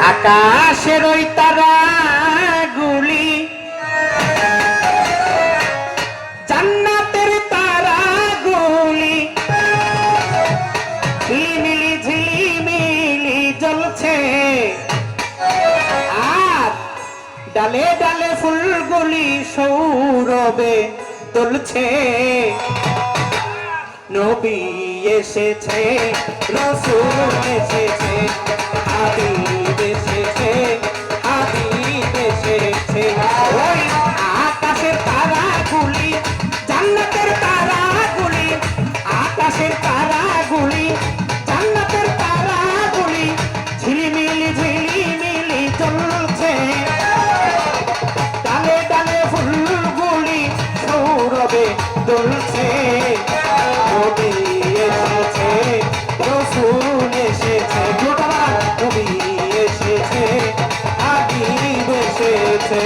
আকাশের ওই তারাগুলি জান্নাতের তারাগুলি ঝিলিমিলি ঝিলিমিলি জ্বলছে আর ডালে ডালে ফুলগুলি সৌরভে দুলছে নবী এসেছে রাসূল এসেছে হাবিব এসেছে হাবিব এসেছে ওই আকাশের তারাগুলি জান্নাতের তারাগুলি আকাশের তারাগুলি জান্নাতের তারাগুলি ঝিলিমিলি ঝিলিমিলি জ্বলছে ডালে ডালে ফুলগুলি সৌরভে দুলছে নবী এসেছে রাসূল এসেছে নবী এসেছে হাবিব এসেছে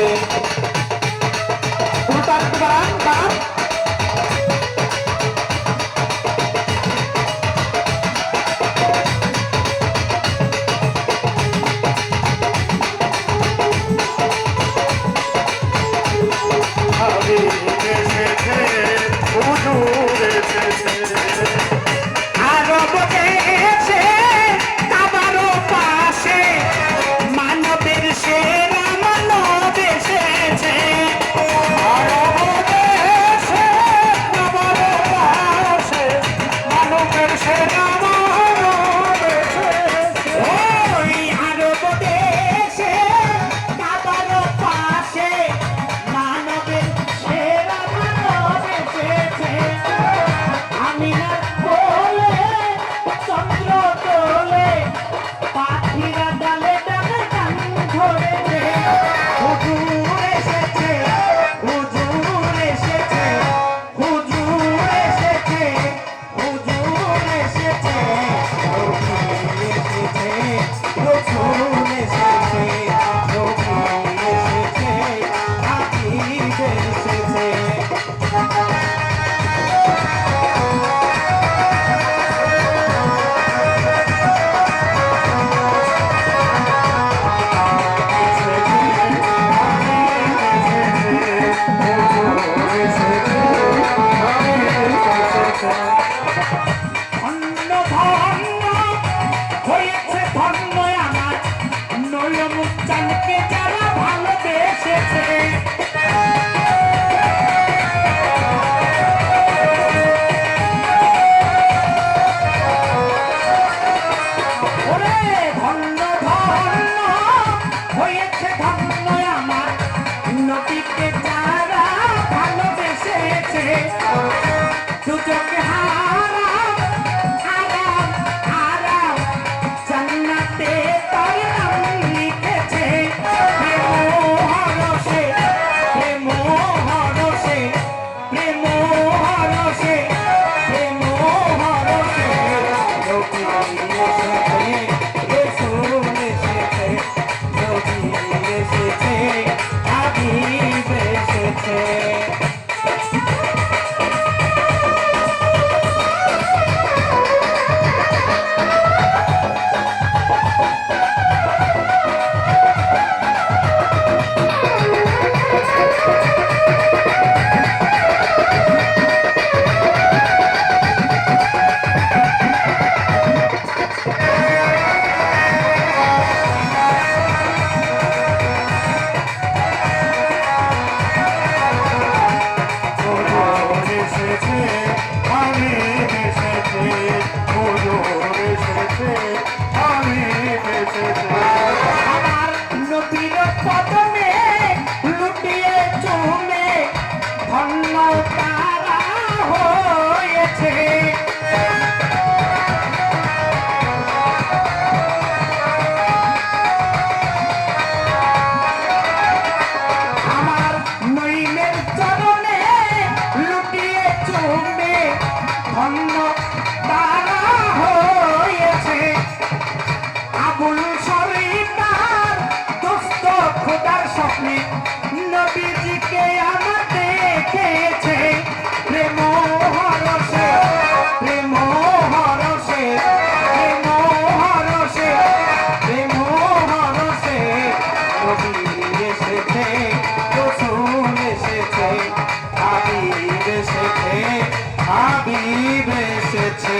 বেসেছে।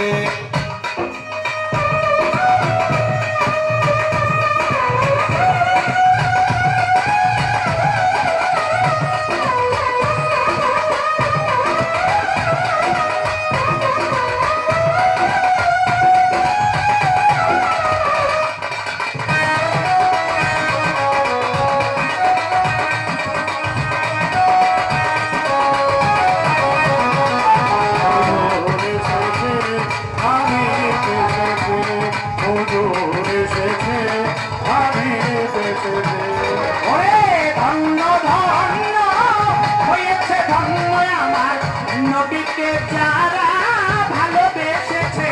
যারা ভালোবেসেছে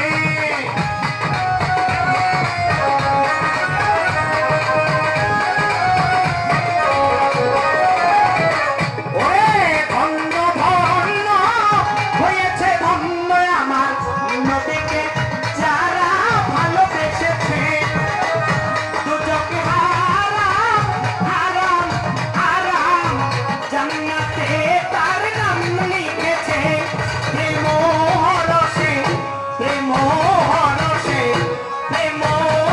ওরে ধন্য ধন্য হয়েছে ধন্য আমার নবীকে যারা ভালোবেসেছে দুজকে হারাম হারাম হারাম জান্নাতে তার নাম লিখেছে প্রেম হরসে প্রেম হরসে প্রেম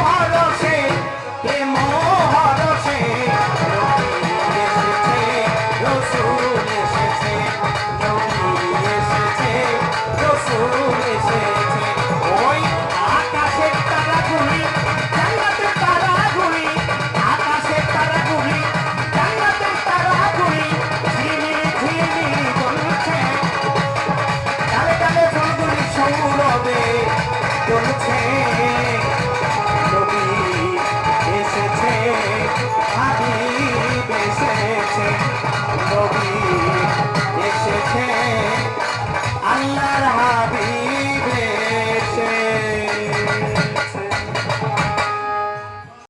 হরসে প্রেম হরসে রসুল এসেছে নবী এসেছে রসুল এসেছে ওই আকাশের তারাগুলি জান্নাতের তারাগুলি আকাশের তারাগুলি জান্নাতের তারাগুলি ঝিলিমিলি ঝিলিমিলি জ্বলছে ডালে ডালে ফুলগুলি সৌরভে জ্বলছে